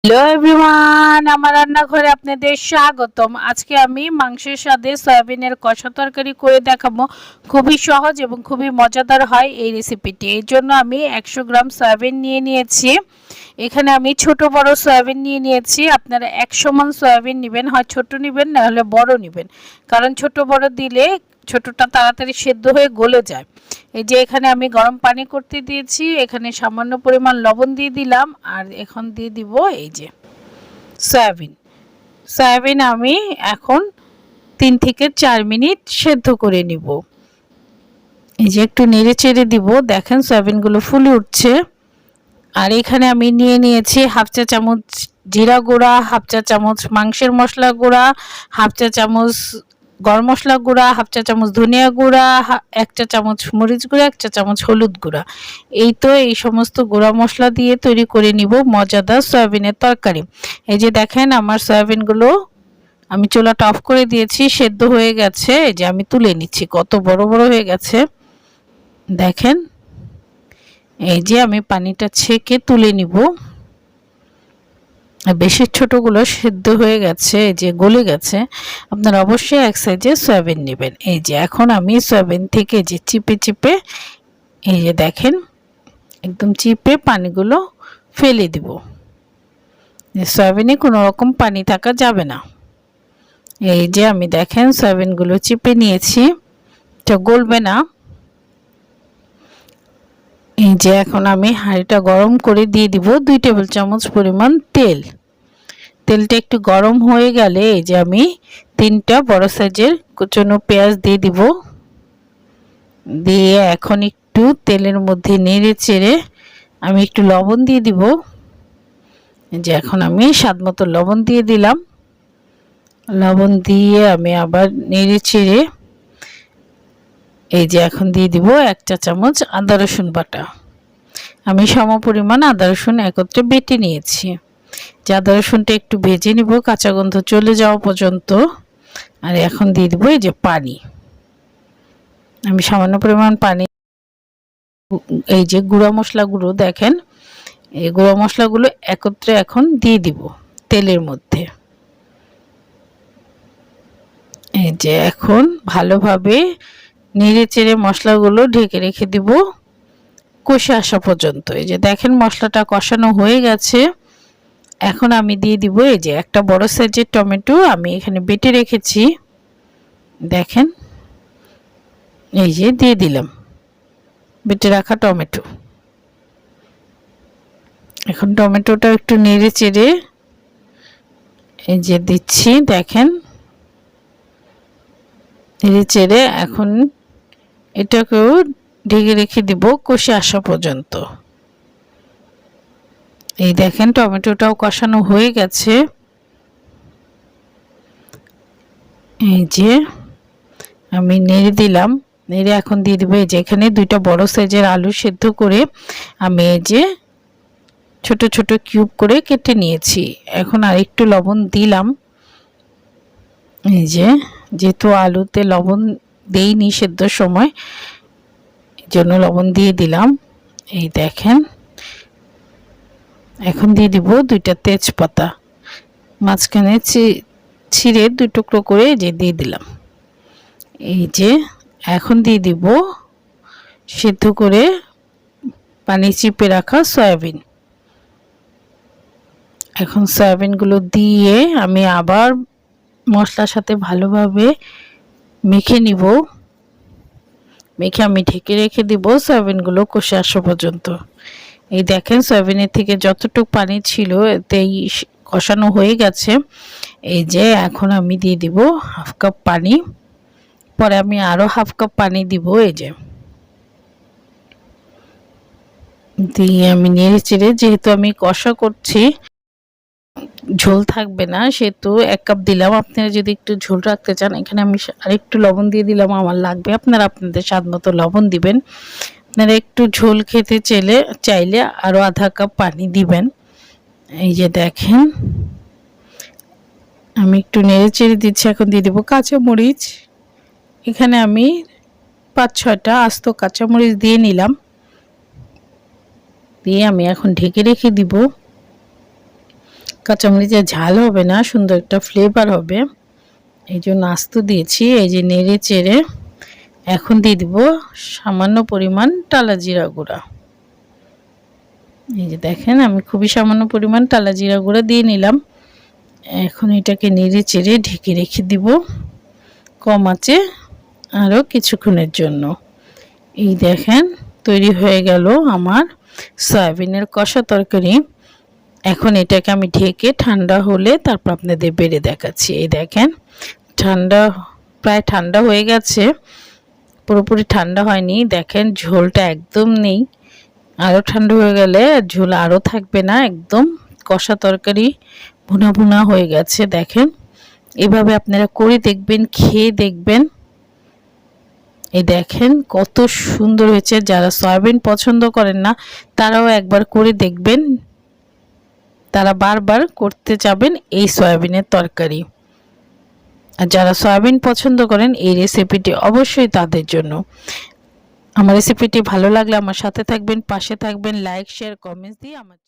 Hello everyone, আমার রান্নাঘরে আপনাদের স্বাগতম। আজকে আমি মাংসের সাথে সয়াবিনের কষা তরকারি করে দেখাবো। খুবই সহজ এবং খুবই মজাদার হয় এই রেসিপিটি। এর জন্য আমি 100 গ্রাম সয়াবিন নিয়ে নিয়েছি। এখানে আমি ছোট বড় সয়াবিন নিয়ে নিয়েছি। আপনারা 1 সমান সয়াবিন নেবেন, হয় ছোট নেবেন না হলে বড় নেবেন, কারণ ছোট বড় দিলে ছোটটা তাড়াতাড়ি সেদ্ধ হয়ে গলে যায়। এই যে এখানে আমি গরম পানি করতে দিয়েছি, এখানে সামান্য পরিমাণ লবণ দিয়ে দিলাম, আর এখন দিয়ে দিব এই যে সয়াবিন। সয়াবিন আমি এখন 3 থেকে 4 মিনিট সেদ্ধ করে নিব। এই যে একটু নেড়ে চেড়ে দিব, দেখেন সয়াবিনগুলো ফুলে উঠছে। আর এখানে আমি নিয়ে নিয়েছি হাফ চা চামচ জিরা গুঁড়া, হাফ চা চামচ মাংসের মশলা গুঁড়া, হাফ চা চামচ গরম মশলা গুঁড়া, হাফ চা চামচ ধনিয়া গুঁড়া, 1 চা চামচ মরিচ গুঁড়া, 1 চা চামচ হলুদ গুঁড়া। এই তো এই সমস্ত গুঁড়া মশলা দিয়ে তৈরি করে নিব মজাদার সয়াবিনের তরকারি। এই যে দেখেন আমার সয়াবিনগুলো আমি চুলাটা অফ করে দিয়েছি, সেদ্ধ হয়ে গেছে। এই যে আমি তুলে নিচ্ছি, কত বড় বড় হয়ে গেছে দেখেন। এই যে আমি পানিটা ছেঁকে তুলে নিব। বেশি ছোটগুলো সেদ্ধ হয়ে গেছে, এই যে গলে গেছে। আপনারা অবশ্যই এক সাইজে সয়াবিন নেবেন। এই যে এখন আমি সয়াবিন থেকে যে চিপে চিপে এই যে দেখেন একদম চিপে পানিগুলো ফেলে দিব। সয়াবিনে কোনো রকম পানি থাকা যাবে না। এই যে আমি দেখেন সয়াবিনগুলো চিপে নিয়েছি, এটা গলবে না। এই যে এখন আমি হাঁড়িটা গরম করে দিয়ে দিব 2 টেবিল চামচ পরিমাণ তেল। তেলটা একটু গরম হয়ে গেলে এই যে আমি 3টা বড় সাইজের কুচনো পেঁয়াজ দিয়ে দিব। দিয়ে এখন একটু তেলের মধ্যে নেড়ে চেড়ে আমি একটু লবণ দিয়ে দিব। এই যে এখন আমি স্বাদমতো লবণ দিয়ে দিলাম। লবণ দিয়ে আমি আবার নেড়ে চেড়ে এই যে এখন দিয়ে দিব 1 চা চামচ আদা রসুন বাটা। আমি সমপরিমাণ আদা রসুন একত্রে বেটে নিয়েছি। যে আদা রসুনটা একটু ভেজে নিব কাঁচা গন্ধ চলে যাওয়া পর্যন্ত। আর এখন দিয়ে দিব এই যে পানি। আমি সামান্য পরিমাণ পানি, এই যে গুঁড়া মশলাগুলো দেখেন, এই গুঁড়া মশলাগুলো একত্রে এখন দিয়ে দিব তেলের মধ্যে। এই যে এখন ভালোভাবে নেড়ে চেড়ে মশলাগুলো ঢেকে রেখে দিব কষে আসা পর্যন্ত। এই যে দেখেন মশলাটা কষানো হয়ে গেছে। এখন আমি দিয়ে দিব এই যে একটা বড় সাইজের টমেটো আমি এখানে বেটে রেখেছি, দেখেন এই যে দিয়ে দিলাম বেটে রাখা টমেটো। এখন টমেটোটা একটু নেড়ে চেড়ে এই যে দিচ্ছি, দেখেন নেড়ে চেড়ে এখন এটাকেও ঢেকে রেখে দিব কষে আসা পর্যন্ত। এই দেখেন টমেটোটাও কষানো হয়ে গেছে। এই যে আমি নেড়ে দিলাম, নেড়ে এখন দিয়ে দিব এই যে এখানে 2টা বড় সাইজের আলু সেদ্ধ করে আমি এই যে ছোট ছোট কিউব করে কেটে নিয়েছি। এখন আর একটু লবণ দিলাম। এই যে যেহেতু আলুতে লবণ দেইনি সেদ্ধর সময়, এই জন্য লবণ দিয়ে দিলাম। এই দেখেন এখন দিয়ে দিব 2টা তেজপাতা মাঝখানে ছিঁড়ে 2 টুকরো করে যে দিয়ে দিলাম। এই যে এখন দিয়ে দিব সেদ্ধ করে পানি চিপে রাখা সয়াবিন। এখন সয়াবিনগুলো দিয়ে আমি আবার মশলার সাথে ভালোভাবে মেখে নিব। মেখে আমি ঢেকে রেখে দিব সয়াবিনগুলো কষে আসা পর্যন্ত। এই দেখেন সয়াবিনের থেকে যতটুকু পানি ছিল এতেই কষানো হয়ে গেছে। এই যে এখন আমি দিয়ে দিব হাফ কাপ পানি, পরে আমি আরও হাফ কাপ পানি দিব। এই যে দিয়ে আমি নেড়ে চেড়ে, যেহেতু আমি কষা করছি ঝোল থাকবে না সেহেতু 1 কাপ দিলাম। আপনারা যদি একটু ঝোল রাখতে চান এখানে আমি আরেকটু লবণ দিয়ে দিলাম, আমার লাগবে। আপনারা আপনাদের স্বাদ মতো লবণ দিবেন। আপনারা একটু ঝোল খেতে চাইলে আরও আধা কাপ পানি দিবেন। এই যে দেখেন আমি একটু নেড়ে চেড়ে দিচ্ছি। এখন দিয়ে দেবো কাঁচা মরিচ। এখানে আমি 5-6টা আস্ত কাঁচা মরিচ দিয়ে নিলাম। দিয়ে আমি এখন ঢেকে রেখে দিব কাঁচামরিচের ঝাল হবে না, সুন্দর একটা ফ্লেভার হবে, এই জন্য আস্ত দিয়েছি। এই যে নেড়ে চেড়ে এখন দিয়ে দিব সামান্য পরিমাণ টালা জিরা গুঁড়া। এই যে দেখেন আমি খুবই সামান্য পরিমাণ টালা জিরা গুঁড়া দিয়ে নিলাম। এখন এটাকে নেড়ে চেড়ে ঢেকে রেখে দিব কম আঁচে আরও কিছুক্ষণের জন্য। এই দেখেন তৈরি হয়ে গেল আমার সয়াবিনের কষা তরকারি। এখন এটাকে আমি ঢেকে ঠান্ডা হলে তারপর আপনাদের বেড়ে দেখাচ্ছি। এই দেখেন প্রায় ঠান্ডা হয়ে গেছে, পুরোপুরি ঠান্ডা হয়নি। দেখেন ঝোলটা একদম নেই, আরও ঠান্ডা হয়ে গেলে ঝোল আরও থাকবে না, একদম কষা তরকারি ভুনা ভুনা হয়ে গেছে। দেখেন এভাবে আপনারা করে দেখবেন, খেয়ে দেখবেন। এই দেখেন কত সুন্দর হয়েছে। যারা সয়াবিন পছন্দ করেন না তারাও একবার করে দেখবেন, তারা বারবার করতে চাবেন এই সয়াবিনের তরকারি। আর যারা সয়াবিন পছন্দ করেন এই রেসিপিটি অবশ্যই তাদের জন্য। আমার রেসিপিটি ভালো লাগলে আমার সাথে থাকবেন, পাশে থাকবেন, লাইক শেয়ার কমেন্টস দিয়ে আমার